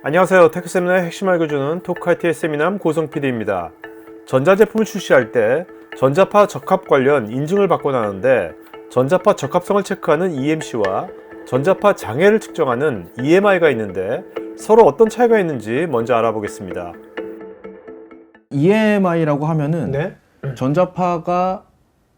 안녕하세요. 테크 세미나의 핵심 알려주는 토크IT의 세미남 고성 PD입니다. 전자제품을 출시할 때 전자파 적합 관련 인증을 받고 나는데 전자파 적합성을 체크하는 EMC와 전자파 장애를 측정하는 EMI가 있는데 서로 어떤 차이가 있는지 먼저 알아보겠습니다. EMI라고 하면은 네? 전자파가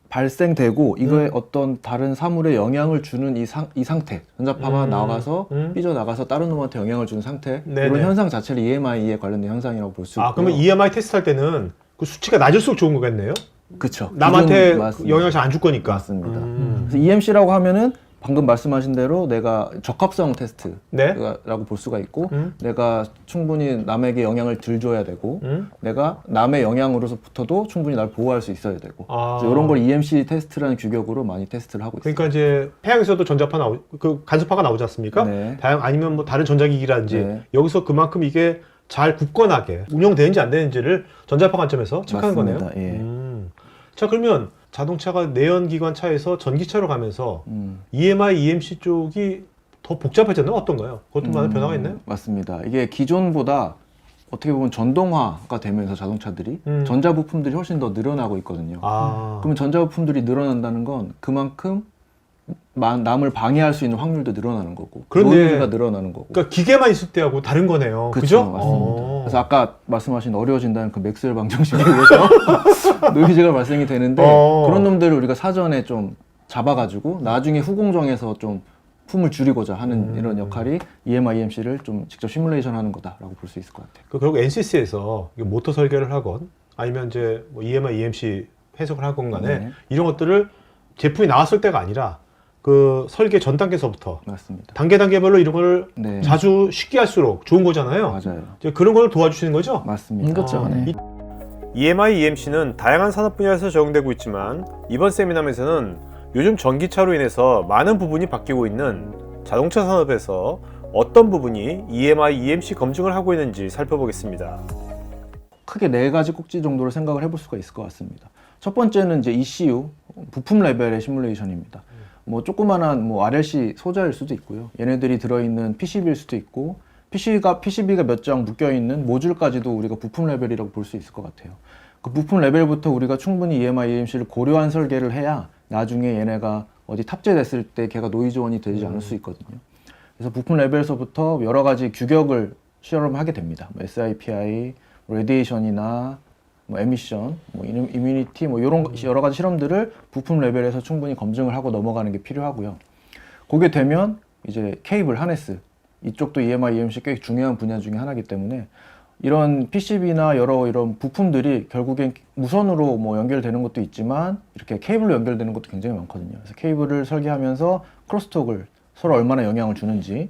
발생되고 이거에 어떤 다른 사물에 영향을 주는 이 상태, 전자파가 나가서 삐져나가서 다른 놈한테 영향을 주는 상태, 네네. 이런 현상 자체를 EMI에 관련된 현상이라고 볼 수 있고요. 아, 그러면 EMI 테스트 할 때는 그 수치가 낮을수록 좋은 거겠네요? 그쵸. 남한테 기준 맞습니다. 영향을 잘 안 줄 거니까. 맞습니다. 그래서 EMC라고 하면은 방금 말씀하신 대로 내가 적합성 테스트라고 네? 볼 수가 있고, 내가 충분히 남에게 영향을 덜 줘야 되고, 음? 내가 남의 영향으로서부터도 충분히 날 보호할 수 있어야 되고, 아. 그래서 이런 걸 EMC 테스트라는 규격으로 많이 테스트를 하고 있습니다. 그러니까 이제 태양에서도 전자파 그 간섭파가 나오지 않습니까? 네. 아니면 뭐 다른 전자기기라든지 네. 여기서 그만큼 이게 잘 굳건하게 운영되는지 안 되는지를 전자파 관점에서 체크하는 맞습니다. 거네요. 예. 자, 그러면 자동차가 내연기관 차에서 전기차로 가면서 EMI, EMC 쪽이 더 복잡해졌나요? 어떤가요? 그것도 많은 변화가 있나요? 맞습니다. 이게 기존보다 어떻게 보면 전동화가 되면서 자동차들이 전자 부품들이 훨씬 더 늘어나고 있거든요. 아, 그러면 전자 부품들이 늘어난다는 건 그만큼 남을 방해할 수 있는 확률도 늘어나는 거고, 그런데- 노이즈가 늘어나는 거고. 그러니까 기계만 있을 때하고 다른 거네요. 그쵸, 그죠? 맞습니다. 그래서 아까 말씀하신 어려워진다는 그 맥스웰 방정식에 의해서 노이즈가 발생이 되는데, 그런 놈들을 우리가 사전에 좀 잡아가지고 나중에 후공정에서 좀 품을 줄이고자 하는 이런 역할이 EMI, EMC를 좀 직접 시뮬레이션 하는 거다라고 볼 수 있을 것 같아요. 그리고 NCC에서 모터 설계를 하건 아니면 이제 뭐 EMI, EMC 해석을 하건 간에 네. 이런 것들을 제품이 나왔을 때가 아니라 그 설계 전 단계에서부터 맞습니다. 단계별로 이런 걸 네. 자주 쉽게 할수록 좋은 거잖아요. 맞아요. 이제 그런 걸 도와주시는 거죠? 맞습니다. 그렇죠. 네. EMI, EMC는 다양한 산업 분야에서 적용되고 있지만 이번 세미나에서는 요즘 전기차로 인해서 많은 부분이 바뀌고 있는 자동차 산업에서 어떤 부분이 EMI, EMC 검증을 하고 있는지 살펴보겠습니다. 크게 네 가지 꼭지 정도로 생각을 해볼 수가 있을 것 같습니다. 첫 번째는 이제 ECU, 부품 레벨의 시뮬레이션입니다. 뭐 조그만한 뭐 RLC 소자일 수도 있고요. 얘네들이 들어있는 PCB일 수도 있고, PCB가 몇 장 묶여있는 모듈까지도 우리가 부품 레벨이라고 볼 수 있을 것 같아요. 그 부품 레벨부터 우리가 충분히 EMI, EMC를 고려한 설계를 해야 나중에 얘네가 어디 탑재됐을 때 걔가 노이즈원이 되지 않을 수 있거든요. 그래서 부품 레벨에서부터 여러 가지 규격을 실험하게 됩니다. 뭐 SIPI, 레디에이션이나 뭐 에미션, 뭐 이뮤니티, 뭐 이런 여러 가지 실험들을 부품 레벨에서 충분히 검증을 하고 넘어가는 게 필요하고요. 그게 되면 이제 케이블, 하네스, 이쪽도 EMI, EMC 꽤 중요한 분야 중에 하나이기 때문에 이런 PCB나 여러 이런 부품들이 결국엔 무선으로 뭐 연결되는 것도 있지만 이렇게 케이블로 연결되는 것도 굉장히 많거든요. 그래서 케이블을 설계하면서 크로스톡을 서로 얼마나 영향을 주는지를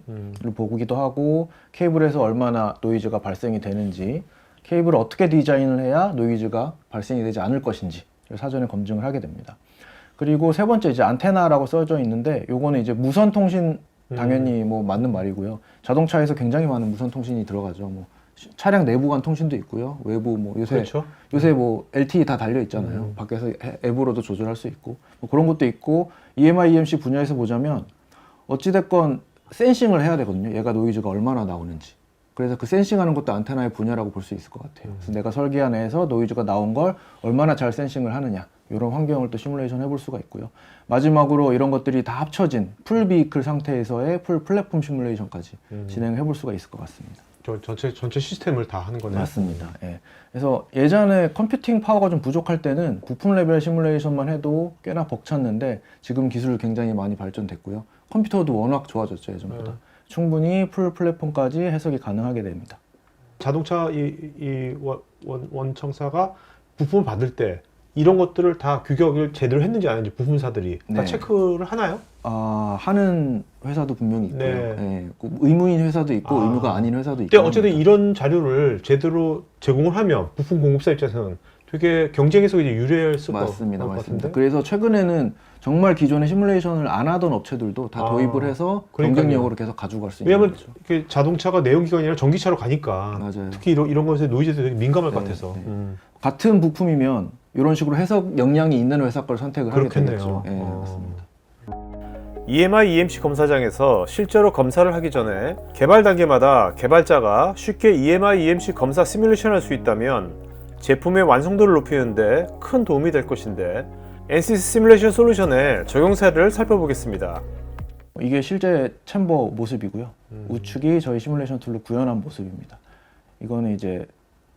보기도 하고, 케이블에서 얼마나 노이즈가 발생이 되는지, 케이블을 어떻게 디자인을 해야 노이즈가 발생이 되지 않을 것인지 사전에 검증을 하게 됩니다. 그리고 세 번째 이제 안테나라고 써져 있는데, 요거는 이제 무선 통신 당연히 뭐 맞는 말이고요. 자동차에서 굉장히 많은 무선 통신이 들어가죠. 뭐 차량 내부 간 통신도 있고요. 외부 뭐 그렇죠. 요새 뭐 LTE 다 달려 있잖아요. 밖에서 앱으로도 조절할 수 있고 뭐 그런 것도 있고, EMI, EMC 분야에서 보자면 어찌됐건 센싱을 해야 되거든요. 얘가 노이즈가 얼마나 나오는지. 그래서 그 센싱하는 것도 안테나의 분야라고 볼 수 있을 것 같아요. 그래서 내가 설계한 애에서 노이즈가 나온 걸 얼마나 잘 센싱을 하느냐, 이런 환경을 또 시뮬레이션 해볼 수가 있고요. 마지막으로 이런 것들이 다 합쳐진 풀 비이클 상태에서의 풀 플랫폼 시뮬레이션까지 진행해 볼 수가 있을 것 같습니다. 전체 시스템을 다 하는 거네요. 맞습니다. 예. 그래서 예전에 컴퓨팅 파워가 좀 부족할 때는 부품 레벨 시뮬레이션만 해도 꽤나 벅찼는데, 지금 기술 굉장히 많이 발전됐고요. 컴퓨터도 워낙 좋아졌죠, 예전보다. 충분히 풀 플랫폼까지 해석이 가능하게 됩니다. 자동차 원청사가 부품을 받을 때 이런 것들을 다 규격을 제대로 했는지 안 했는지 부품사들이 다 네. 체크를 하나요? 하는 회사도 분명히 있고요. 네. 예, 그 의무인 회사도 있고 의무가 아닌 회사도 있고. 근데 어쨌든 이런 자료를 제대로 제공을 하면 부품 공급사 입장에서는 되게 경쟁에서 이제 유리할 수가 맞습니다, 있을 것 맞습니다. 같은데? 그래서 최근에는 정말 기존의 시뮬레이션을 안 하던 업체들도 다 도입을 해서 그러니까요. 경쟁력으로 계속 가져갈 수 있는 왜냐면 거죠. 이게 자동차가 내연기관이 아니라 전기차로 가니까 맞아요. 특히 이런 것에 노이즈에 되게 민감할 것 네, 같아서 네. 같은 부품이면 이런 식으로 해석 역량이 있는 회사 걸 선택을 그렇겠네요. 하게 되겠죠. 예, 어. 맞습니다. EMI EMC 검사장에서 실제로 검사를 하기 전에 개발 단계마다 개발자가 쉽게 EMI EMC 검사 시뮬레이션을 할 수 있다면 제품의 완성도를 높이는데 큰 도움이 될 것인데, NCC 시뮬레이션 솔루션의 적용 사례를 살펴보겠습니다. 이게 실제 챔버 모습이고요. 우측이 저희 시뮬레이션 툴로 구현한 모습입니다. 이거는 이제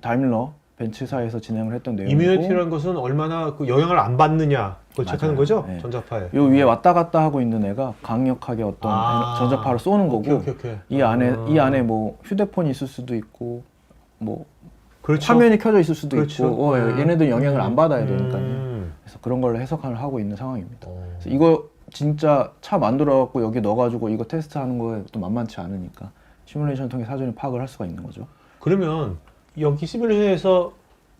다임러 벤츠사에서 진행을 했던 내용이고, 이뮤니티라는 것은 얼마나 그 영향을 안 받느냐 그걸 체크하는 거죠? 네. 전자파에. 요 위에 왔다 갔다 하고 있는 애가 강력하게 어떤 전자파를 쏘는 거고, 오케이. 이 안에 뭐 휴대폰이 있을 수도 있고, 뭐 그렇죠. 화면이 켜져 있을 수도 그렇죠. 있고, 얘네들 영향을 안 받아야 되니까요. 음. 그래서 그런 걸로 해석을 하고 있는 상황입니다. 어. 그래서 이거 진짜 차 만들어갖고 여기 넣어가지고 이거 테스트하는 거에 또 만만치 않으니까 시뮬레이션 통해 사전에 파악을 할 수가 있는 거죠. 그러면 여기 시뮬레이션에서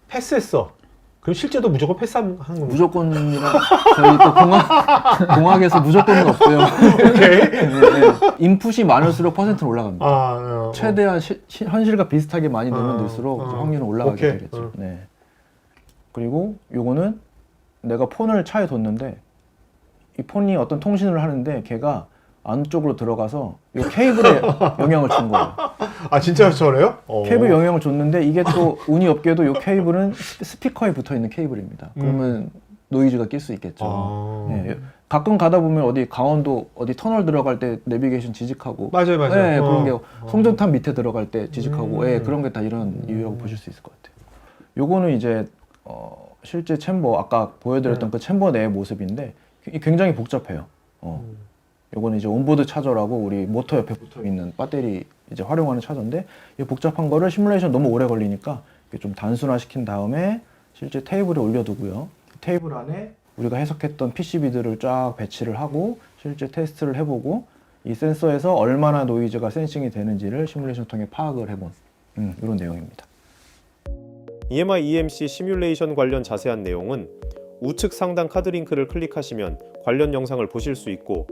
패스했어. 그럼 실제도 무조건 패스하는 겁니다. 무조건이라 저희 또 공학에서 무조건은 없고요. 오케이. 네. 인풋이 많을수록 퍼센트는 올라갑니다. 최대한 현실과 비슷하게 많이 넣으면 넣을수록 확률은 올라가게 오케이. 되겠죠. 네. 그리고 요거는 내가 폰을 차에 뒀는데 이 폰이 어떤 통신을 하는데 걔가 안쪽으로 들어가서 이 케이블에 영향을 준 거예요. 아 진짜 저래요? 케이블 영향을 줬는데 이게 또 운이 없게도 이 케이블은 스피커에 붙어 있는 케이블입니다. 그러면 노이즈가 낄 수 있겠죠. 네. 가끔 가다 보면 어디 강원도 어디 터널 들어갈 때 내비게이션 지직하고, 맞아요. 네, 그런 게 송전탑 밑에 들어갈 때 지직하고, 네, 그런 게 다 이런 이유라고 보실 수 있을 것 같아요. 요거는 이제 실제 챔버, 아까 보여드렸던 그 챔버 내의 모습인데 굉장히 복잡해요. 요거는 이제 온보드 차저라고 우리 모터 옆에 붙어 있는 배터리 이제 활용하는 차저인데, 이 복잡한 거를 시뮬레이션 너무 오래 걸리니까 좀 단순화시킨 다음에 실제 테이블에 올려두고요. 테이블 안에 우리가 해석했던 PCB들을 쫙 배치를 하고 실제 테스트를 해보고 이 센서에서 얼마나 노이즈가 센싱이 되는지를 시뮬레이션 통해 파악을 해본 이런 내용입니다. EMI EMC 시뮬레이션 관련 자세한 내용은 우측 상단 카드 링크를 클릭하시면 관련 영상을 보실 수 있고,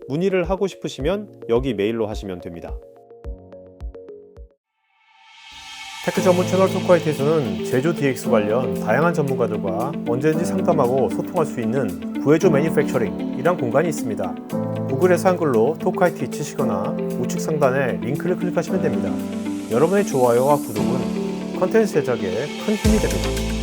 문의를 하고 싶으시면 여기 메일로 하시면 됩니다. 테크 전문 채널 토크화이트에서는 제조 DX 관련 다양한 전문가들과 언제든지 상담하고 소통할 수 있는 구해조 매니팩처링이란 공간이 있습니다. 구글에서 한글로 토크화이트 치시거나 우측 상단에 링크를 클릭하시면 됩니다. 여러분의 좋아요와 구독은 컨텐츠 제작에 큰 힘이 됩니다.